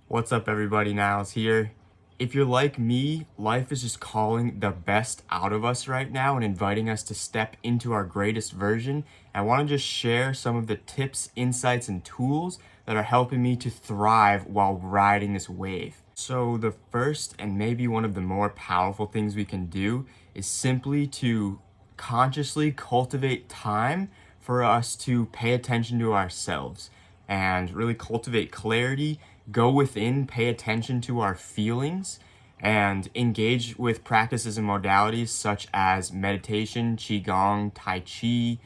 What's up, everybody? Niles here. If you're like me, life is just calling the best out of us right now and inviting us to step into our greatest version. I want to just share some of the tips, insights, and tools that are helping me to thrive while riding this wave. So, the first and maybe one of the more powerful things we can do is simply to consciously cultivate time for us to pay attention to ourselves and really cultivate clarity, go within, pay attention to our feelings, and engage with practices and modalities such as meditation, qigong, tai chi,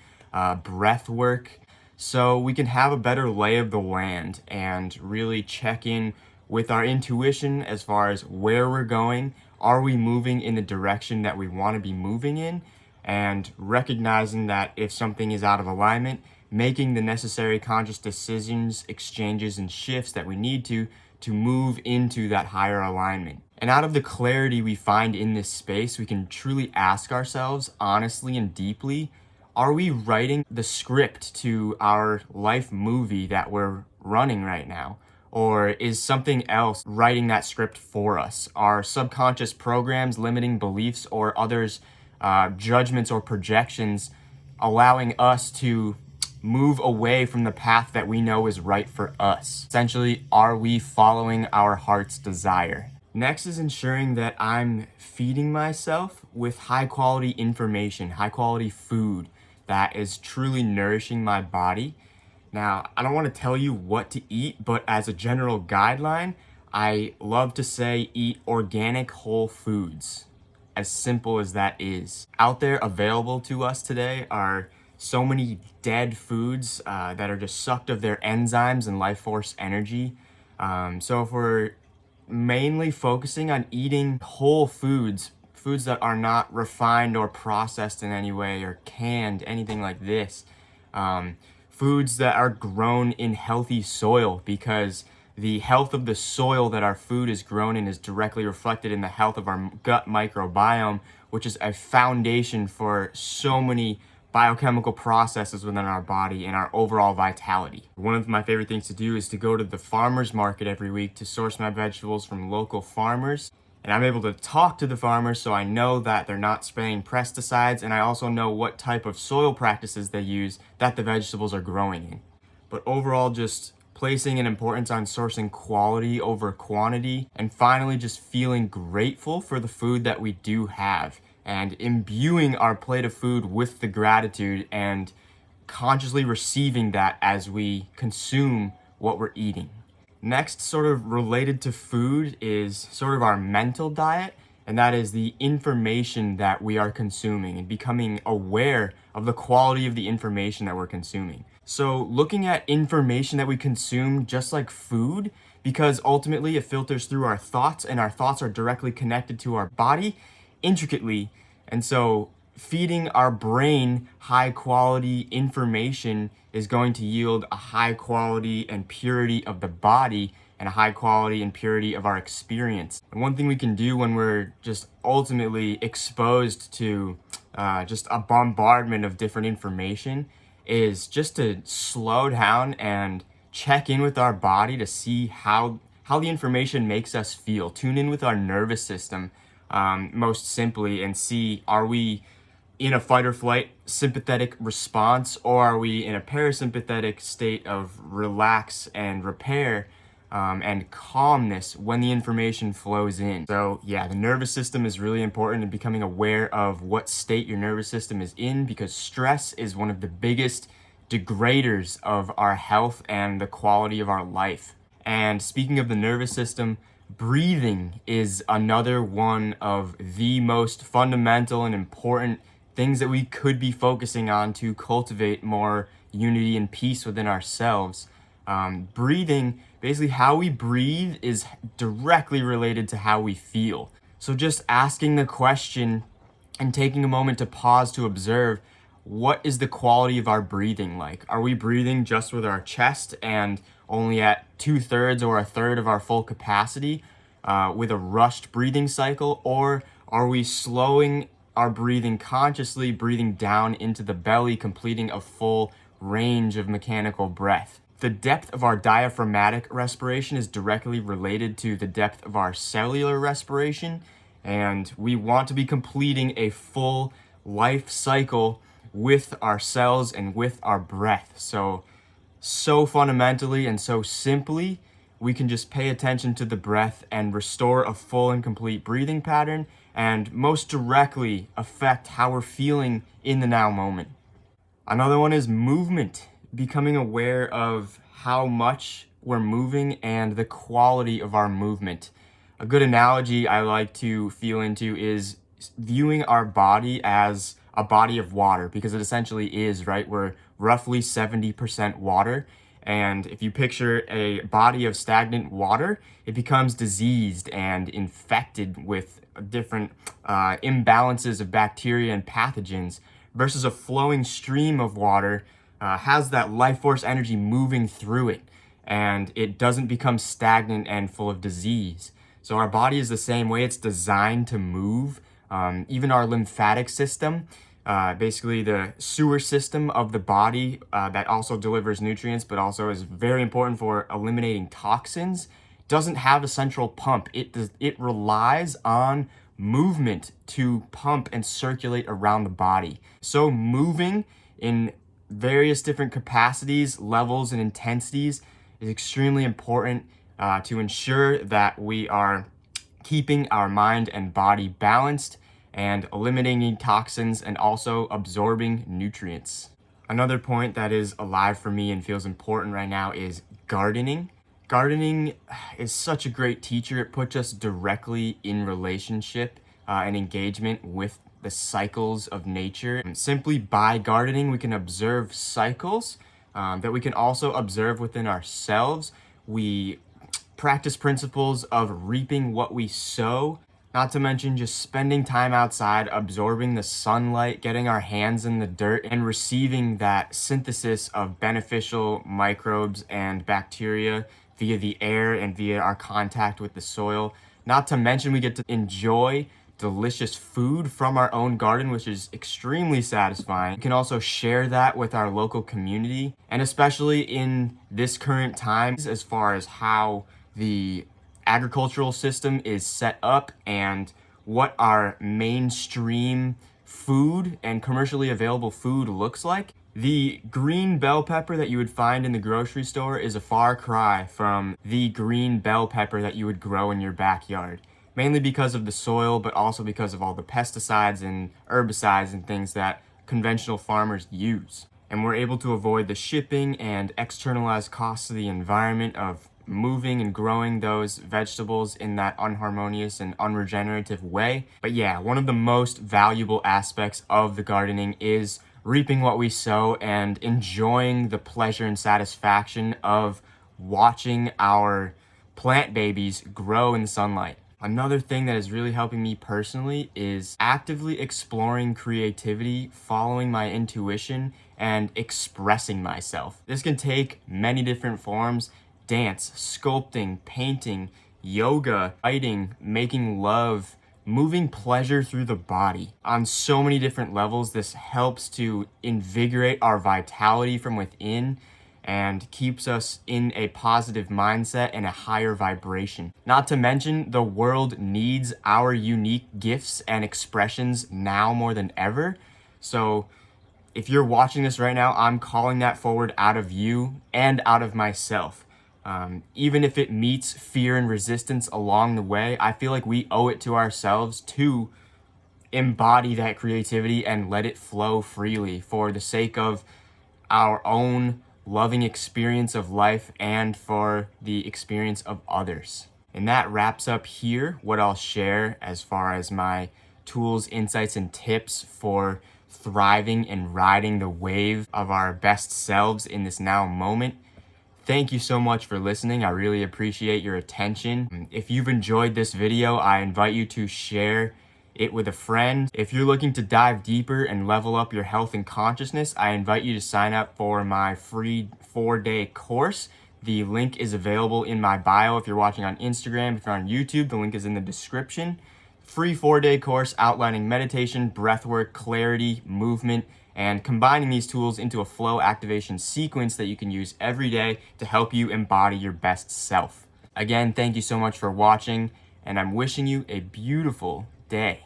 breath work, so we can have a better lay of the land and really check in with our intuition as far as where we're going. Are we moving in the direction that we want to be moving in? And recognizing that if something is out of alignment, making the necessary conscious decisions, exchanges, and shifts that we need to move into that higher alignment. And out of the clarity we find in this space, we can truly ask ourselves honestly and deeply, are we writing the script to our life movie that we're running right now? Or is something else writing that script for us? Are subconscious programs, limiting beliefs, or others' judgments or projections allowing us to move away from the path that we know is right for us? Essentially, are we following our heart's desire? Next is ensuring that I'm feeding myself with high quality information, high quality food that is truly nourishing my body. Now, I don't want to tell you what to eat, but as a general guideline, I love to say eat organic whole foods. As simple as that is. Out there available to us today are so many dead foods that are just sucked of their enzymes and life force energy. So if we're mainly focusing on eating whole foods, foods that are not refined or processed in any way or canned, anything like this, foods that are grown in healthy soil, because the health of the soil that our food is grown in is directly reflected in the health of our gut microbiome, which is a foundation for so many biochemical processes within our body and our overall vitality. One of my favorite things to do is to go to the farmer's market every week to source my vegetables from local farmers. And I'm able to talk to the farmers, so I know that they're not spraying pesticides, and I also know what type of soil practices they use that the vegetables are growing in. But overall, just placing an importance on sourcing quality over quantity, and finally just feeling grateful for the food that we do have, and imbuing our plate of food with the gratitude and consciously receiving that as we consume what we're eating. Next, sort of related to food, is sort of our mental diet, and that is the information that we are consuming and becoming aware of the quality of the information that we're consuming. So looking at information that we consume just like food, because ultimately it filters through our thoughts, and our thoughts are directly connected to our body intricately. And so feeding our brain high quality information is going to yield a high quality and purity of the body and a high quality and purity of our experience. And one thing we can do when we're just ultimately exposed to just a bombardment of different information is just to slow down and check in with our body to see how the information makes us feel. Tune in with our nervous system, most simply, and see, are we in a fight or flight sympathetic response, or are we in a parasympathetic state of relax and repair and calmness when the information flows in? So yeah, the nervous system is really important in becoming aware of what state your nervous system is in, because stress is one of the biggest degraders of our health and the quality of our life. And speaking of the nervous system, breathing is another one of the most fundamental and important things that we could be focusing on to cultivate more unity and peace within ourselves. Breathing, basically how we breathe is directly related to how we feel. So just asking the question and taking a moment to pause to observe, what is the quality of our breathing like? Are we breathing just with our chest and only at 2/3 or 1/3 of our full capacity with a rushed breathing cycle? Or are we slowing our breathing consciously, breathing down into the belly, completing a full range of mechanical breath? The depth of our diaphragmatic respiration is directly related to the depth of our cellular respiration, and we want to be completing a full life cycle with our cells and with our breath. So fundamentally and so simply, we can just pay attention to the breath and restore a full and complete breathing pattern, and most directly affect how we're feeling in the now moment. Another one is movement, becoming aware of how much we're moving and the quality of our movement. A good analogy I like to feel into is viewing our body as a body of water, because it essentially is, right? We're roughly 70% water. And if you picture a body of stagnant water, it becomes diseased and infected with different imbalances of bacteria and pathogens, versus a flowing stream of water has that life force energy moving through it, and it doesn't become stagnant and full of disease. So our body is the same way. It's designed to move. Even our lymphatic system, basically the sewer system of the body that also delivers nutrients, but also is very important for eliminating toxins, doesn't have a central pump. It relies on movement to pump and circulate around the body. So moving in various different capacities, levels, and intensities is extremely important to ensure that we are keeping our mind and body balanced and eliminating toxins and also absorbing nutrients. Another point that is alive for me and feels important right now is gardening. Gardening is such a great teacher. It puts us directly in relationship and engagement with the cycles of nature. And simply by gardening, we can observe cycles that we can also observe within ourselves. We practice principles of reaping what we sow, not to mention just spending time outside, absorbing the sunlight, getting our hands in the dirt, and receiving that synthesis of beneficial microbes and bacteria via the air and via our contact with the soil. Not to mention we get to enjoy delicious food from our own garden, which is extremely satisfying. We can also share that with our local community, and especially in this current time, as far as how the agricultural system is set up and what our mainstream food and commercially available food looks like. The green bell pepper that you would find in the grocery store is a far cry from the green bell pepper that you would grow in your backyard, mainly because of the soil, but also because of all the pesticides and herbicides and things that conventional farmers use. And we're able to avoid the shipping and externalized costs to the environment of moving and growing those vegetables in that unharmonious and unregenerative way. But yeah, one of the most valuable aspects of the gardening is reaping what we sow and enjoying the pleasure and satisfaction of watching our plant babies grow in the sunlight. Another thing that is really helping me personally is actively exploring creativity, following my intuition, and expressing myself. This can take many different forms: dance, sculpting, painting, yoga, writing, making love, moving pleasure through the body. On so many different levels, this helps to invigorate our vitality from within and keeps us in a positive mindset and a higher vibration. Not to mention, the world needs our unique gifts and expressions now more than ever. So if you're watching this right now, I'm calling that forward out of you and out of myself. Even if it meets fear and resistance along the way, I feel like we owe it to ourselves to embody that creativity and let it flow freely for the sake of our own loving experience of life and for the experience of others. And that wraps up here what I'll share as far as my tools, insights, and tips for thriving and riding the wave of our best selves in this now moment. Thank you so much for listening. I really appreciate your attention. If you've enjoyed this video, I invite you to share it with a friend. If you're looking to dive deeper and level up your health and consciousness, I invite you to sign up for my free 4-day course. The link is available in my bio if you're watching on Instagram. If you're on YouTube, the link is in the description. Free 4-day course outlining meditation, breathwork, clarity, movement, and combining these tools into a flow activation sequence that you can use every day to help you embody your best self. Again, thank you so much for watching, and I'm wishing you a beautiful day.